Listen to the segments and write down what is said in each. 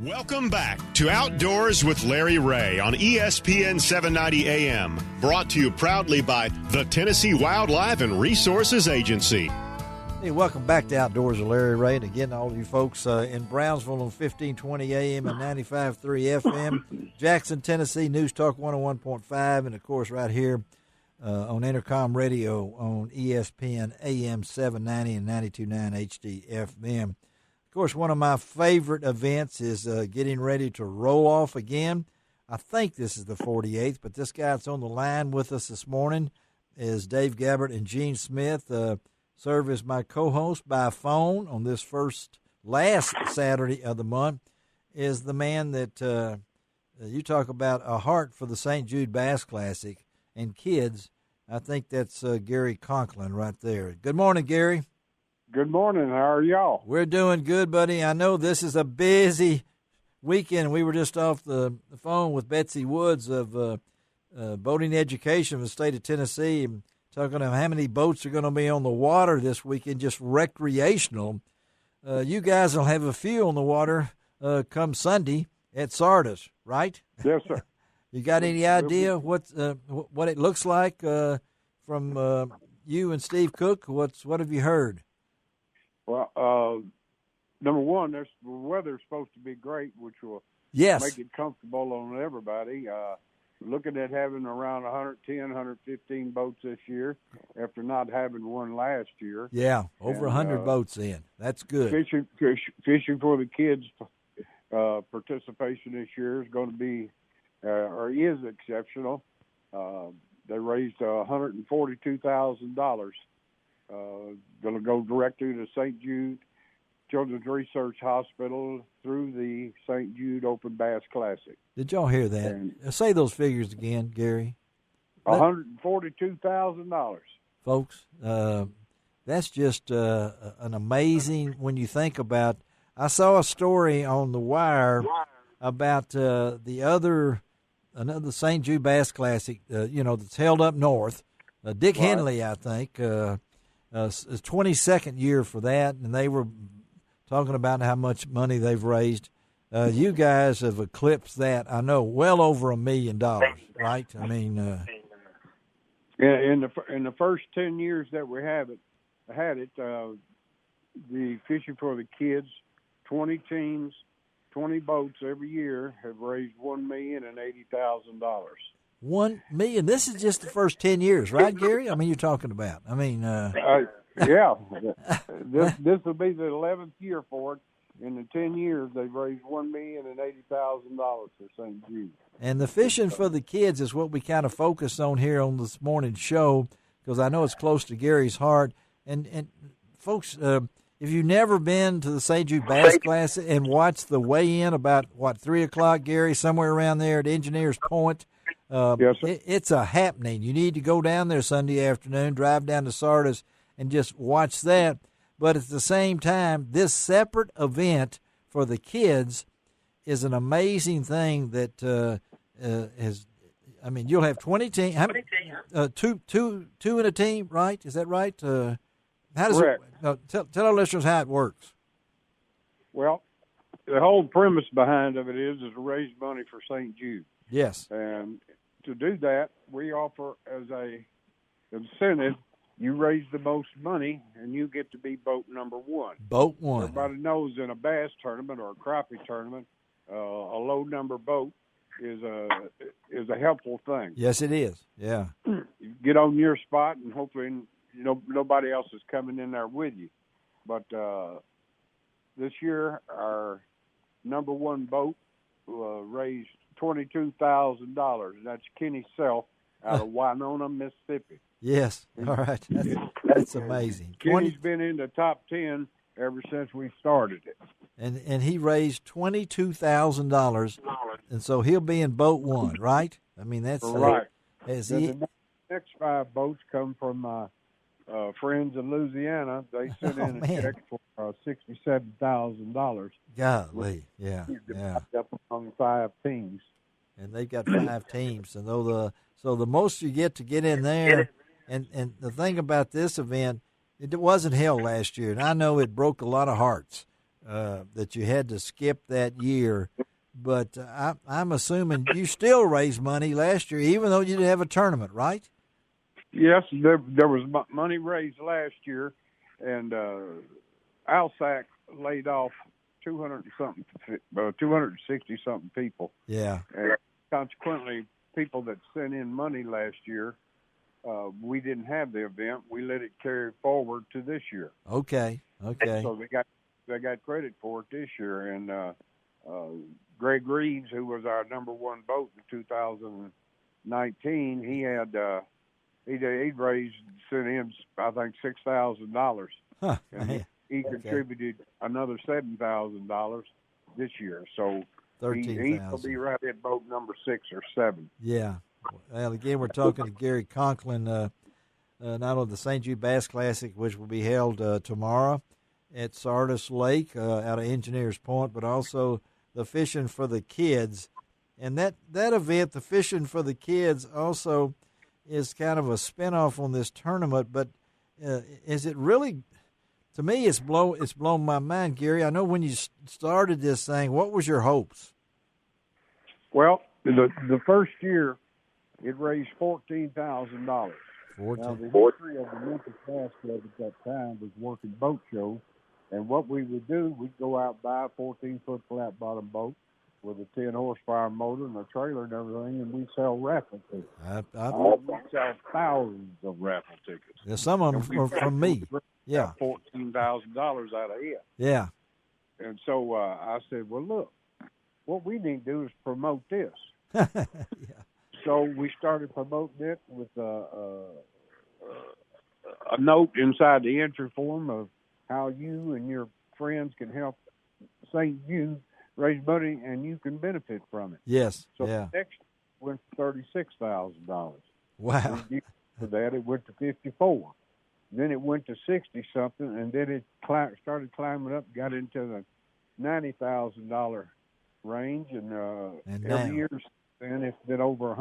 Welcome back to Outdoors with Larry Ray on ESPN 790 AM, brought to you proudly by the Tennessee Wildlife and Resources Agency. Hey, welcome back to Outdoors with Larry Ray. And again, all of you folks in Brownsville on 1520 AM and 95.3 FM, Jackson, Tennessee, News Talk 101.5, and, of course, right here on Intercom Radio on ESPN AM 790 and 92.9 HD FM. Of course, one of my favorite events is getting ready to roll off again. I think this is the 48th, but this guy that's on the line with us this morning is Dave Gabbert and Gene Smith. Serve as my co-host by phone on this last Saturday of the month, is the man that you talk about a heart for the St. Jude Bass Classic and kids. I think that's Gary Conklin right there. Good morning, Gary. Good morning. How are y'all? We're doing good, buddy. I know this is a busy weekend. We were just off the phone with Betsy Woods of Boating Education of the state of Tennessee, and talking about how many boats are going to be on the water this weekend, just recreational. You guys will have a few on the water come Sunday at Sardis, right? Yes, sir. You got any idea what it looks like from you and Steve Cook? What have you heard? Well, number one, the weather's supposed to be great, which will make it comfortable on everybody. Looking at having around 110, 115 boats this year after not having one last year. Yeah, over 100 boats in. That's good. Fishing for the kids participation this year is going to be or is exceptional. They raised $142,000. Going to go directly to St. Jude Children's Research Hospital through the St. Jude Open Bass Classic. Did y'all hear that? And say those figures again, Gary. $142,000. Folks, that's just an amazing, when you think about, I saw a story on the wire about another St. Jude Bass Classic, that's held up north. Dick Henley, I think, is 22nd year for that, and they were talking about how much money they've raised. You guys have eclipsed that, I know, well over $1 million, right? I mean, in the first 10 years that we had it, the Fishing for the Kids, 20 teams, 20 boats every year have raised $1,080,000. $1 million. This is just the first 10 years, right, Gary? I mean, you're talking about. I mean, yeah. This will be the 11th year for it. In the 10 years, they've raised $1,080,000 for St. Jude. And the fishing for the kids is what we kind of focus on here on this morning's show, because I know it's close to Gary's heart. And folks, if you've never been to the St. Jude Bass Classic and watched the weigh-in about, 3 o'clock, Gary, somewhere around there at Engineers Point, yes, sir. It's a happening. You need to go down there Sunday afternoon, drive down to Sardis, and just watch that. But at the same time, this separate event for the kids is an amazing thing that has. I mean, you'll have 20 teams. How many? Two in a team, right? Is that right? How does Correct. Tell our listeners how it works. Well, the whole premise behind of it is to raise money for St. Jude. Yes. And to do that, we offer as a incentive, you raise the most money, and you get to be boat number one. Boat one. Everybody knows in a bass tournament or a crappie tournament, a low number boat is a helpful thing. Yes, it is. Yeah. You get on your spot, and hopefully nobody else is coming in there with you. But this year, our number one boat raised $22,000. That's Kenny Self out of Winona, Mississippi. Yes. All right. That's amazing. Kenny's been in the top 10 ever since we started it. And he raised $22,000, and so he'll be in boat one, right? I mean, that's right. The next 5 boats come from friends in Louisiana. They sent in a check for $67,000. Golly, yeah. Up among 5 teams. And they've got 5 teams, and so the most you get in there. And the thing about this event, it wasn't held last year, and I know it broke a lot of hearts. that you had to skip that year. But I'm assuming you still raised money last year, even though you didn't have a tournament, right? Yes, there was money raised last year, and Alsac laid off 260 something people. Yeah. And consequently, people that sent in money last year, we didn't have the event. We let it carry forward to this year. Okay. So they got credit for it this year. And Greg Reeves, who was our number one boat in 2019, he'd raised, sent in, I think, $6,000. Huh, and he contributed another $7,000 this year. So he'll be right at boat number 6 or 7. Yeah. Well, again, we're talking to Gary Conklin, not only the St. Jude Bass Classic, which will be held tomorrow at Sardis Lake out of Engineers Point, but also the Fishing for the Kids. And that event, the Fishing for the Kids, also is kind of a spinoff on this tournament. But is it really? To me, it's blown my mind, Gary. I know when you started this thing, what was your hopes? Well, the first year, it raised $14,000. Now, the history of the Memphis Bass Club at that time was working boat shows, and what we would do, we'd go out buy a 14-foot flat bottom boat with a 10 horsepower motor and a trailer and everything, and we'd sell raffle tickets. We'd sell thousands of raffle tickets. Yeah, some of them were from me. Yeah, $14,000 out of it. Yeah. And so I said, well, look, what we need to do is promote this. Yeah. So we started promoting it with a note inside the entry form of how you and your friends can help St. Jude raise money, and you can benefit from it. Yes. So yeah. next went $36,000. Wow. For that, it went to 54. Then it went to 60 something, and then it started climbing up, got into the $90,000 range, and every year then it's been over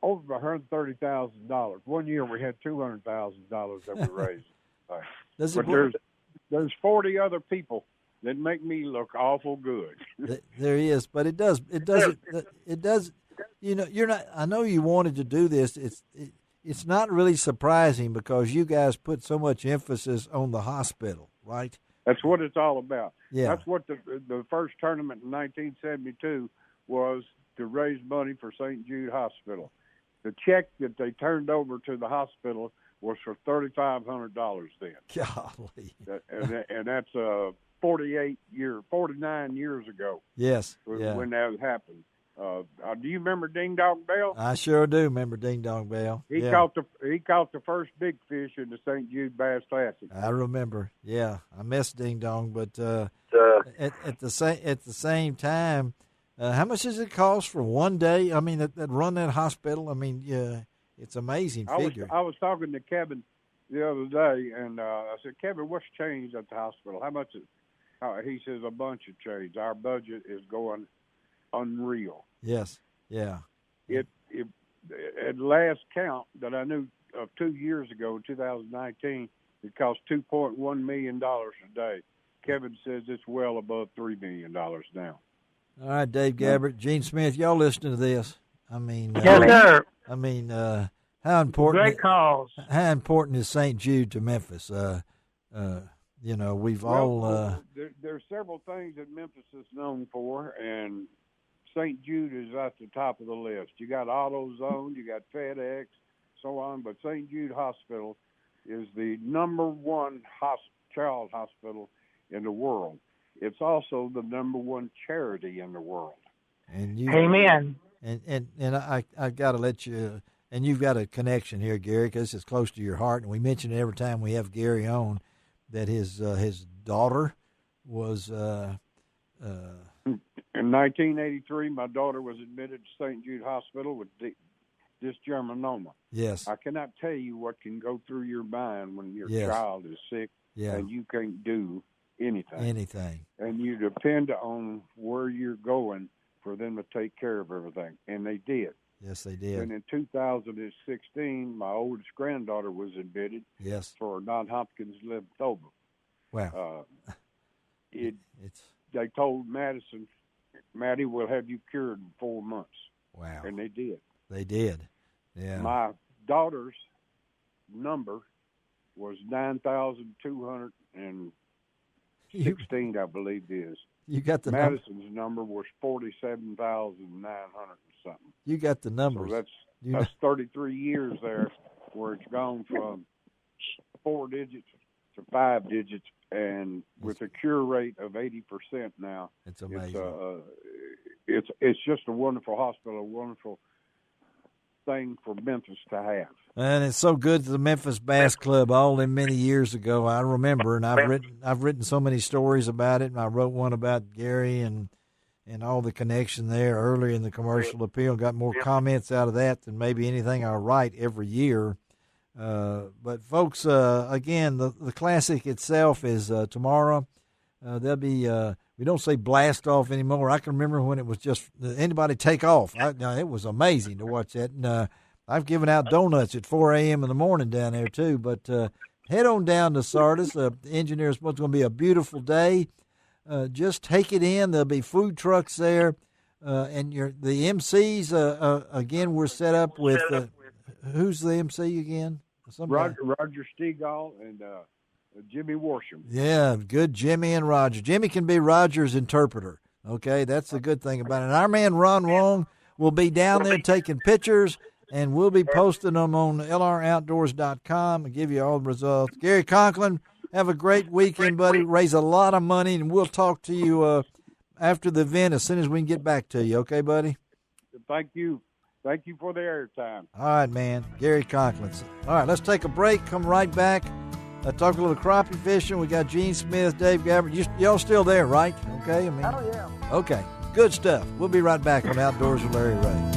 over $130,000. One year we had $200,000 that we raised. But there's 40 other people that make me look awful good. There is, but it does. You know, you're not. I know you wanted to do this. It's not really surprising because you guys put so much emphasis on the hospital, right? That's what it's all about. Yeah. That's what the first tournament in 1972 was, to raise money for St. Jude Hospital. The check that they turned over to the hospital was for $3,500 then. Golly. And that's 49 years ago. Yes. When that happened. Do you remember Ding Dong Bell? I sure do remember Ding Dong Bell. He caught the first big fish in the St. Jude Bass Classic. I remember. Yeah, I miss Ding Dong, but at the same time, how much does it cost for one day? I mean, that run that hospital. I mean, it's amazing figure. I was talking to Kevin the other day, and I said, Kevin, what's changed at the hospital? How much? He says a bunch of change. Our budget is going unreal. Yes. Yeah. It at last count that I knew of 2 years ago, in 2019, it cost $2.1 million a day. Kevin says it's well above $3 million now. All right, Dave Gabbert, Gene Smith, y'all listening to this? I mean, yes, sir. I mean, how important? Great calls. How important is St. Jude to Memphis? You know, we've all. There's several things that Memphis is known for, and St. Jude is at the top of the list. You got AutoZone, you got FedEx, so on, but St. Jude Hospital is the number one child hospital in the world. It's also the number one charity in the world. And you, amen. And I got to let you, and you've got a connection here, Gary, because it's close to your heart. And we mention it every time we have Gary on, that his daughter was. In 1983, my daughter was admitted to St. Jude Hospital with dysgerminoma. Yes. I cannot tell you what can go through your mind when your Yes. child is sick and you can't do anything. And you depend on where you're going for them to take care of everything. And they did. Yes, they did. And in 2016, my oldest granddaughter was admitted Yes. for non-Hopkins lymphoma. Wow. They told Madison, Maddie, we'll have you cured in 4 months. Wow. And they did. They did. Yeah. My daughter's number was 9,216, I believe it is. You got the Madison's number was 47,900 and something. You got the numbers. So that's 33 years there where it's gone from 4 digits to 5 digits, and with a cure rate of 80% now. It's amazing. It's just a wonderful hospital, a wonderful thing for Memphis to have. And it's so good to the Memphis Bass Club all them many years ago. I remember, and I've written so many stories about it, and I wrote one about Gary and all the connection there earlier in the commercial appeal. Got more comments out of that than maybe anything I write every year. But folks, again, the classic itself is tomorrow. There'll be we don't say blast off anymore. I can remember when it was just anybody take off. It was amazing to watch that. And I've given out donuts at 4 a.m. in the morning down there too. But head on down to Sardis. The engineers, it's going to be a beautiful day. Just take it in. There'll be food trucks there, and the MCs. Again, we're set up with. Who's the MC again? Roger Stegall and Jimmy Worsham. Yeah, good Jimmy and Roger. Jimmy can be Roger's interpreter. Okay, that's the good thing about it. And our man Ron Wong will be down there taking pictures, and we'll be posting them on lroutdoors.com and give you all the results. Gary Conklin, have a great weekend, buddy. Raise a lot of money, and we'll talk to you after the event as soon as we can get back to you. Okay, buddy? Thank you. Thank you for the airtime. All right, man. Gary Conklin. All right, let's take a break. Come right back. Talk a little crappie fishing. We got Gene Smith, Dave Gabbard. Y'all still there, right? Okay. Oh, yeah. Okay. Good stuff. We'll be right back on Outdoors with Larry Ray.